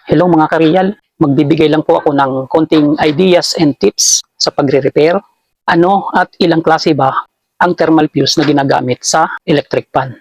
Hello mga kareal, magbibigay lang po ako ng konting ideas and tips sa pagre-repair. Ano at ilang klase ba ang thermal fuse na ginagamit sa electric fan?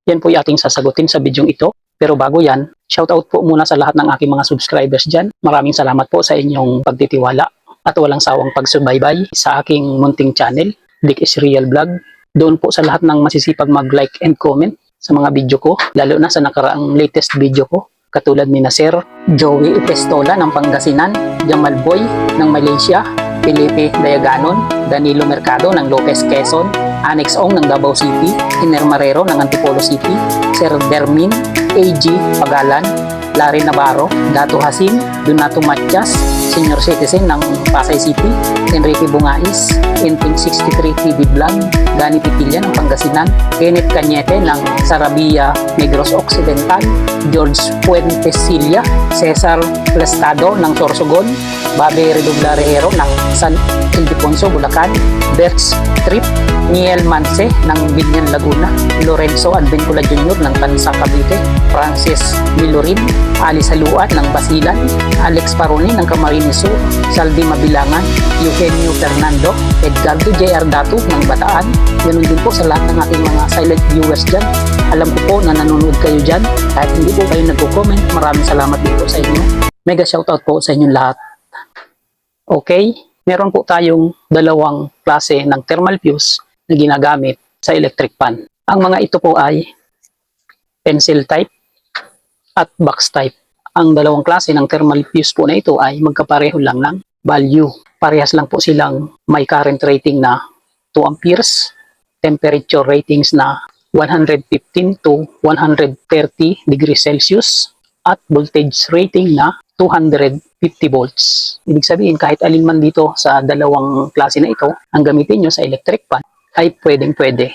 Yan po yung ating sasagutin sa bidyong ito. Pero bago yan, shoutout po muna sa lahat ng aking mga subscribers dyan. Maraming salamat po sa inyong pagtitiwala at walang sawang pagsubaybay sa aking munting channel, Dick is Real Vlog. Doon po sa lahat ng masisipag mag-like and comment sa mga video ko, lalo na sa nakaraang latest video ko. Katulad ni Sir Joey Epestola ng Pangasinan, Jamal Boy ng Malaysia, Felipe Dayaganon, Danilo Mercado ng Lopez Quezon, Annex Ong ng Davao City, Iner Marrero ng Antipolo City, Sir Dermin, AG Pagalan, Larry Navarro, Dato Hasim, Donato Matias, Senior Citizen ng Pasay City, Enrique Bungais, Inting 63 TV Vlog, Dani Pitilla ng Pangasinan, Kenneth Cañete ng Sarabia, Negros Occidental, George Fuentesilia, Cesar Plastado ng Sorsogon, Babe Redoblarero ng San Ildefonso, Bulacan, Berts Trip, Niel Manse ng Binyan, Laguna, Lorenzo Advincula Jr. ng Tansa, Cavite, Francis Milorin, Alice Haluat ng Basilan, Alex Paroni ng Camarines Sur, Saldi Mabilangan, Eugenio Fernando, Edgardo J.R. Datu ng Bataan. Ganun din po sa lahat ng ating mga silent viewers dyan. Alam ko po na nanonood kayo dyan. Kahit hindi po kayo nagko-comment, maraming salamat dito sa inyo. Mega shoutout po sa inyong lahat. Okay, meron po tayong dalawang klase ng thermal fuse na ginagamit sa electric fan. Ang mga ito po ay pencil type at box type. Ang dalawang klase ng thermal fuse po na ito ay magkapareho lang ng value. Parehas lang po silang may current rating na 2 amperes, temperature ratings na 115 to 130 degrees Celsius, at voltage rating na 250 volts. Ibig sabihin, kahit alin man dito sa dalawang klase na ito, ang gamitin nyo sa electric fan ay pwedeng-pwede.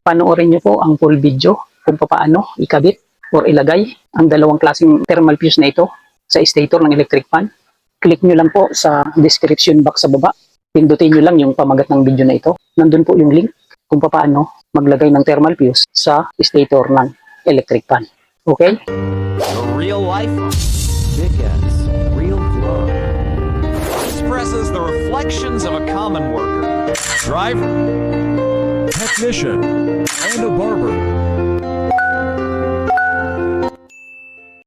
Panoorin nyo po ang full video kung paano ikabit or ilagay ang dalawang klaseng thermal fuse na ito sa stator ng electric fan. Click nyo lang po sa description box sa baba. Pindutin nyo lang yung pamagat ng video na ito. Nandun po yung link kung paano maglagay ng thermal fuse sa stator ng electric fan. Okay? The real life Dickens Real Vlog expresses the reflections of a common worker, driver, technician, and a barber.